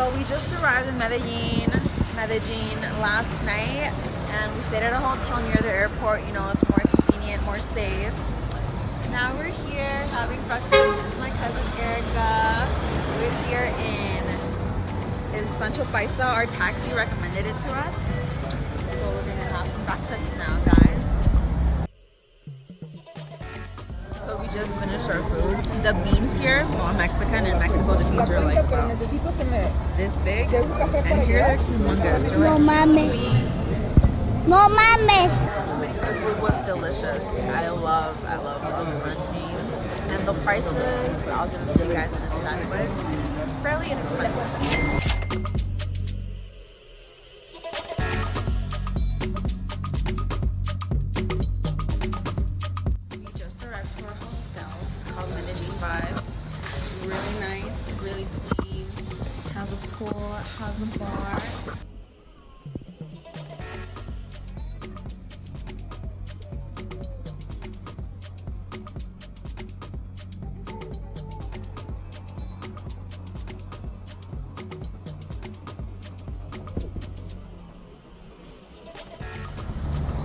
So we just arrived in Medellin last night, and we stayed at a hotel near the airport. You know, it's more convenient, more safe. Now we're here having breakfast. This is my cousin Erica. We're here in Sancho Paisa. Our taxi recommended it to us. So we're gonna have some breakfast now, guys. So we just finished our food. The beans here, well, I'm Mexican. In Mexico, the beans are like about this big. And here they're humongous. They're like beans. No mames. The food was delicious. I love plantains. And the prices, I'll give them to you guys in a sec, but it's fairly inexpensive. Vibes. It's really nice, really clean. It has a pool, it has a bar.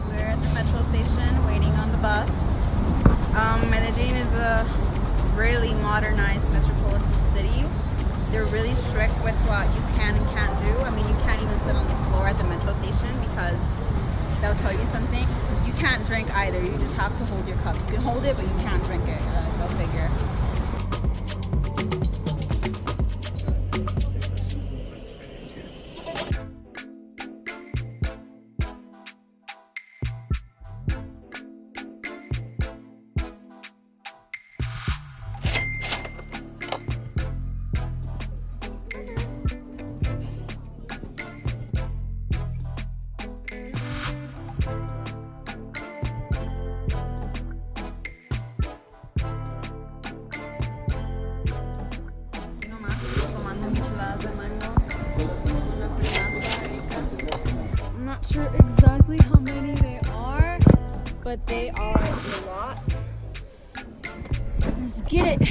We're at the metro station waiting on the bus. Medellin is a really modernized metropolitan city. They're really strict with what you can and can't do. I mean, you can't even sit on the floor at the metro station because they'll tell you something. You can't drink either. You just have to hold your cup. You can hold it, but you can't drink it. Go figure. I'm not sure exactly how many they are, but they are a lot. Let's get it.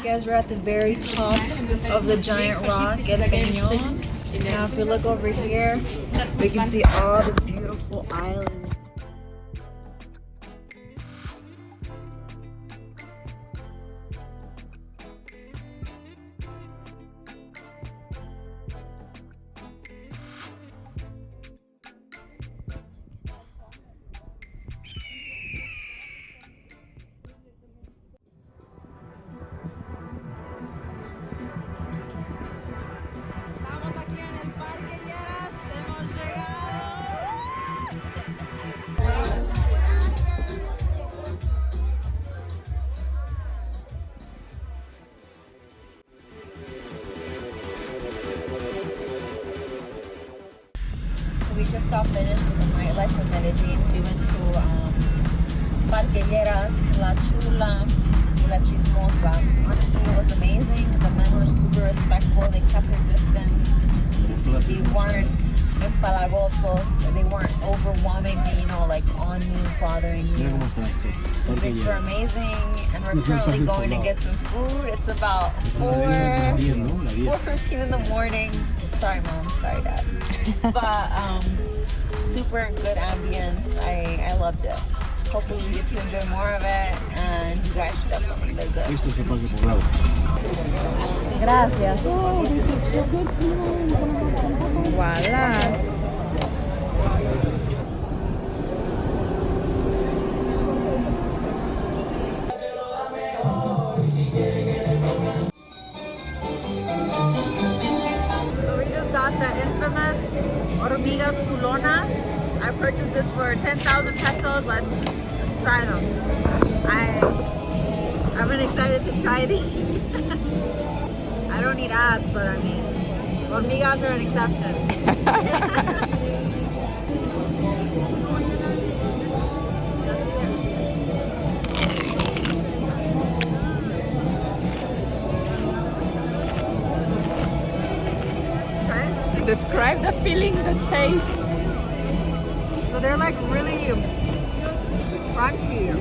Guys, we're at the very top of the giant rock, El Peñón. Now if we look over here, we can see all the beautiful islands. We just got finished with the nightlife in Medellin. We went to Parquilleras, La Chula, La Chismosa. Honestly, it was amazing. The men were super respectful. They kept their distance. They weren't empalagosos. They weren't overwhelmingly, you know, like on me, bothering me. The drinks were amazing, and we're currently going to get some food. It's about 4:15 in the morning. Sorry, Mom. Sorry, Dad. But super good ambience. I loved it. Hopefully we get to enjoy more of it, and you guys should definitely visit. Gracias. Voila. infamous hormigas culonas. I purchased this for 10,000 pesos. Let's try them. I've been excited to try these. I don't eat ass, but I mean, hormigas are an exception. Describe the feeling, the taste. So they're like really crunchy.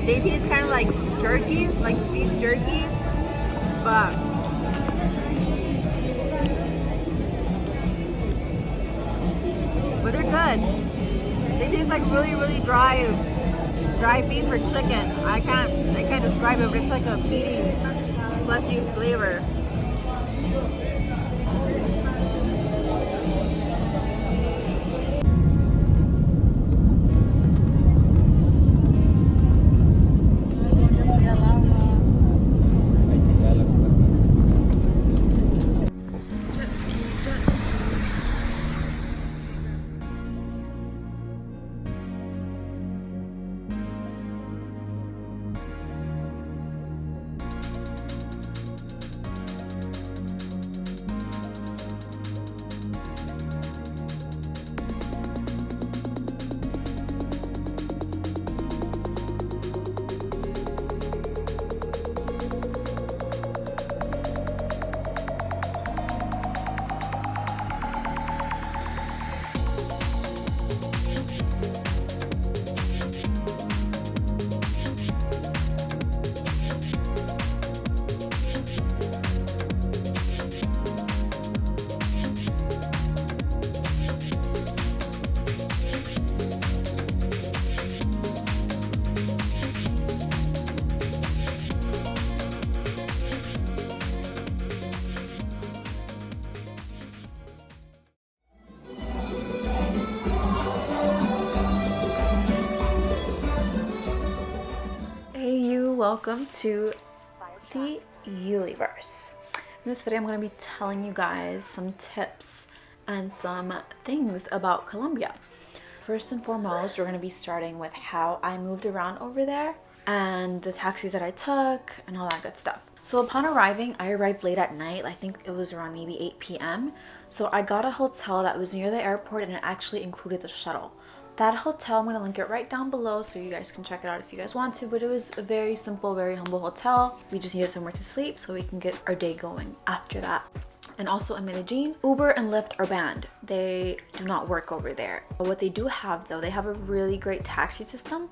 They taste kind of like jerky, like beef jerky, but they're good. They taste like really dry beef or chicken. I can't describe it, but it's like a meaty, fleshy flavor. Welcome to the THEYULIVERSE. In this video I'm going to be telling you guys some tips and some things about Colombia. First and foremost, we're going to be starting with how I moved around over there and the taxis that I took and all that good stuff. So upon arriving, I arrived late at night. I think it was around maybe 8 p.m. So I got a hotel that was near the airport and it actually included the shuttle. That hotel, I'm going to link it right down below so you guys can check it out if you guys want to, but it was a very simple, very humble hotel. We just needed somewhere to sleep so we can get our day going after that. And also in Medellin, Uber and Lyft are banned. They do not work over there. But what they do have though, they have a really great taxi system.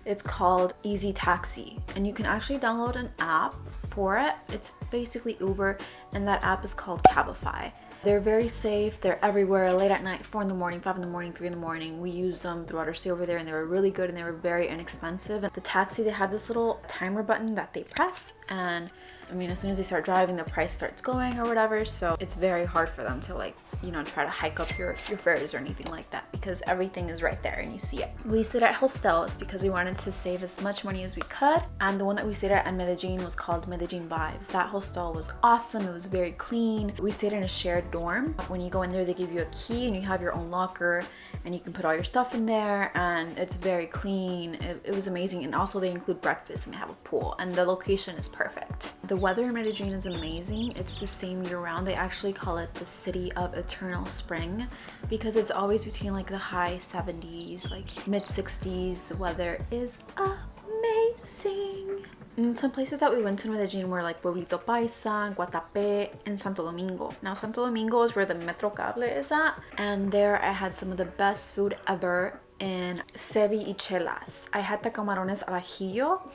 It's called Easy Taxi, and you can actually download an app for it. It's basically Uber, and that app is called Cabify. They're very safe. They're everywhere, late at night, 4 in the morning, 5 in the morning, 3 in the morning. We used them throughout our stay over there and they were really good and they were very inexpensive. And the taxi, they have this little timer button that they press, and I mean, as soon as they start driving, the price starts going or whatever. So it's very hard for them to, like, you know, try to hike up your fares or anything like that because everything is right there and you see it. We stayed at hostels because we wanted to save as much money as we could. And the one that we stayed at in Medellin was called Medellin Vibes. That hostel was awesome. It was very clean. We stayed in a shared dorm. When you go in there, they give you a key and you have your own locker and you can put all your stuff in there, and it's very clean. It was amazing. And also they include breakfast and they have a pool, and the location is perfect. The weather in Medellin is amazing. It's the same year round. They actually call it the city of eternal spring because it's always between like the high 70s, like mid 60s. The weather is amazing. Some places that we went to in Medellin were like Pueblito Paisa, Guatapé, and Santo Domingo. Now Santo Domingo is where the Metro Cable is at, and there I had some of the best food ever in cevichelas. I had the camarones al ajillo,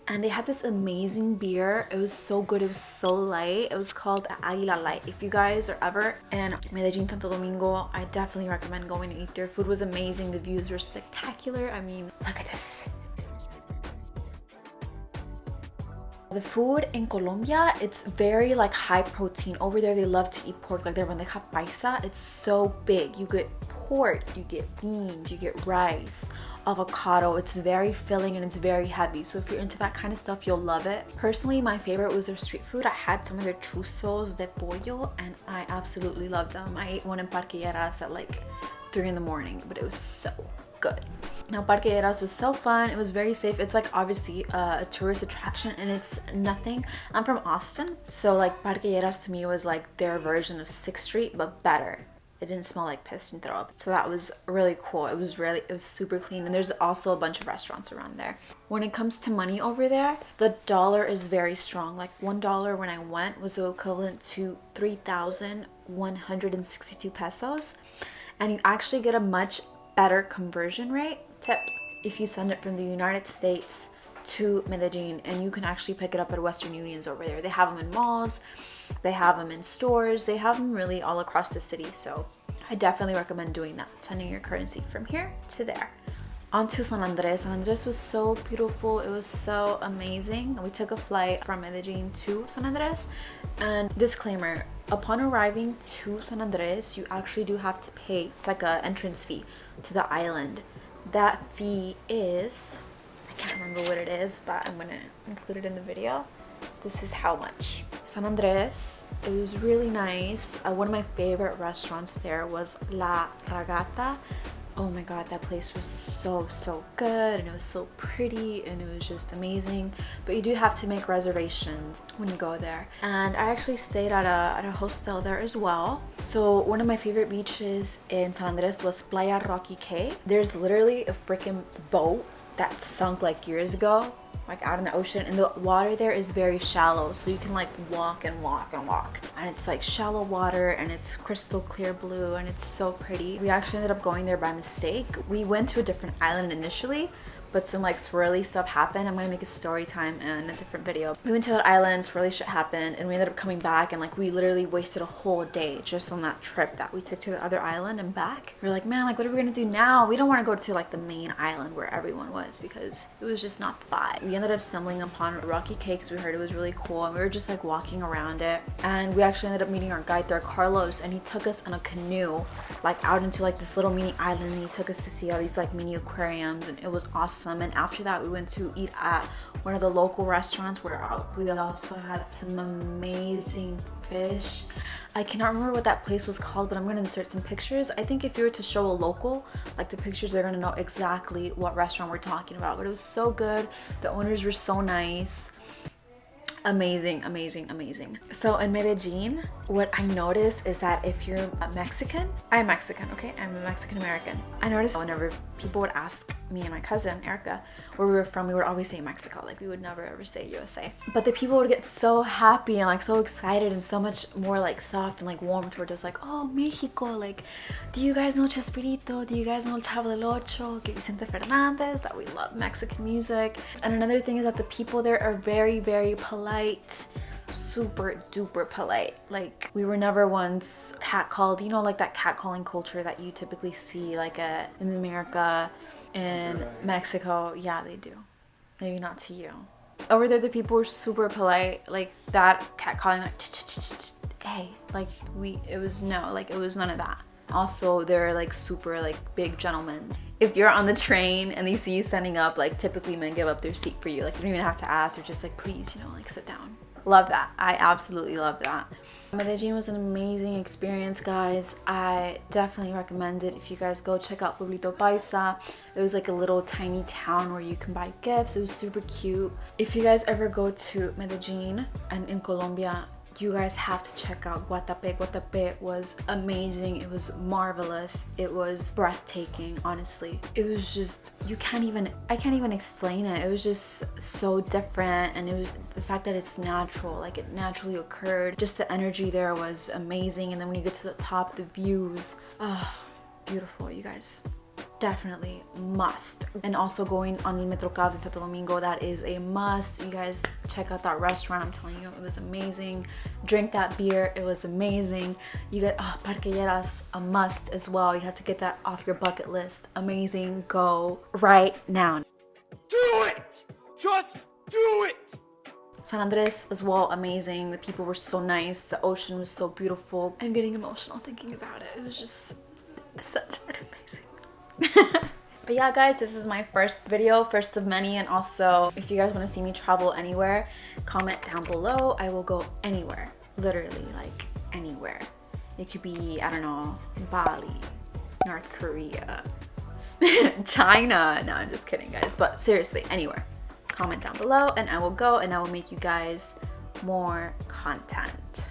and they had this amazing beer. It was so good. It was so light. It was called Águila Light. If you guys are ever in Medellin, Santo Domingo, I definitely recommend going to eat there. Food was amazing. The views were spectacular. I mean, look at this. The food in Colombia, it's very like high protein. Over there, they love to eat pork, like their bandeja paisa. It's so big. You get pork, you get beans, you get rice, avocado. It's very filling and it's very heavy. So if you're into that kind of stuff, you'll love it. Personally, my favorite was their street food. I had some of their chuzos de pollo and I absolutely loved them. I ate one in Parque Lleras at like 3 in the morning, but it was so good. Now Parque Lleras was so fun. It was very safe. It's like obviously a tourist attraction and it's nothing. I'm from Austin, so like Parque Lleras to me was like their version of 6th Street but better. It didn't smell like piss and throw up. So that was really cool. It was super clean. And there's also a bunch of restaurants around there. When it comes to money over there, the dollar is very strong. Like $1 when I went was the equivalent to 3,162 pesos. And you actually get a much better conversion rate. Tip, if you send it from the United States to Medellin, and you can actually pick it up at Western Unions over there. They have them in malls, they have them in stores, they have them really all across the city. So I definitely recommend doing that, sending your currency from here to there. On to San Andres. San Andres was so beautiful. It was so amazing. We took a flight from Medellin to San Andres. And disclaimer, upon arriving to San Andres, you actually do have to pay. It's like an entrance fee to the island. That fee is, I can't remember what it is, but I'm gonna include it in the video. This is how much. San Andres, it was really nice. One of my favorite restaurants there was La Ragata. Oh my god, that place was so good, and it was so pretty, and it was just amazing. But you do have to make reservations when you go there. And I actually stayed at a hostel there as well. So one of my favorite beaches in San Andres was Playa Rocky Cay. There's literally a freaking boat that sunk like years ago, like out in the ocean, and the water there is very shallow, so you can like walk and walk and walk, and it's like shallow water and it's crystal clear blue and it's so pretty. We actually ended up going there by mistake. We went to a different island initially, but some like swirly stuff happened. I'm gonna make a story time and a different video. We went to that island, swirly shit happened, and we ended up coming back, and like we literally wasted a whole day just on that trip that we took to the other island and back. We were like, man, like what are we gonna do now? We don't want to go to like the main island where everyone was, because it was just not the vibe. We ended up stumbling upon Rocky Cay because we heard it was really cool, and we were just like walking around it, and we actually ended up meeting our guide there, Carlos, and he took us on a canoe like out into like this little mini island, and he took us to see all these like mini aquariums, and it was awesome. And after that, we went to eat at one of the local restaurants where we also had some amazing fish. I cannot remember what that place was called, but I'm going to insert some pictures. I think if you were to show a local like the pictures, they're going to know exactly what restaurant we're talking about. But it was so good. The owners were so nice. Amazing. So in Medellin, what I noticed is that if you're a Mexican, I'm Mexican, okay? I'm a Mexican American. I noticed whenever people would ask me and my cousin, Erica, where we were from, we would always say Mexico. Like we would never ever say USA. But the people would get so happy and like so excited and so much more like soft and like warm toward us, like, oh, Mexico, like, do you guys know Chespirito? Do you guys know El Chavo del Ocho? Vicente Fernandez? That we love Mexican music. And another thing is that the people there are very polite. Super duper polite. Like we were never once catcalled, you know, like that catcalling culture that you typically see like in America and Mexico. Yeah, they do. Maybe not to you. Over there, the people were super polite. Like that catcalling, like hey, like it was none of that. Also, they're like super like big gentlemen. If you're on the train and they see you standing up, like typically men give up their seat for you. Like you don't even have to ask. They're just like, please, you know, like sit down. Love that. I absolutely love that. Medellin was an amazing experience, guys. I definitely recommend it. If you guys go check out Pueblito Paisa, it was like a little tiny town where you can buy gifts. It was super cute. If you guys ever go to Medellin and in Colombia, you guys have to check out Guatapé. Guatapé was amazing. It was marvelous. It was breathtaking, honestly. It was just, I can't even explain it. It was just so different, and it was the fact that it's natural, like it naturally occurred. Just the energy there was amazing, and then when you get to the top, the views, beautiful, you guys. Definitely must. And also going on El Metrocab de Santo Domingo, that is a must. You guys check out that restaurant. I'm telling you, it was amazing. Drink that beer, it was amazing. You get Parque Lleras, a must as well. You have to get that off your bucket list. Amazing. Go right now. Do it! Just do it! San Andres as well, amazing. The people were so nice. The ocean was so beautiful. I'm getting emotional thinking about it. It was just such an But yeah guys, this is my first video, first of many, and also if you guys want to see me travel anywhere, comment down below. I will go anywhere, literally like anywhere. It could be, I don't know, Bali, North Korea, China. No, I'm just kidding guys, but seriously, anywhere. Comment down below and I will go and I will make you guys more content.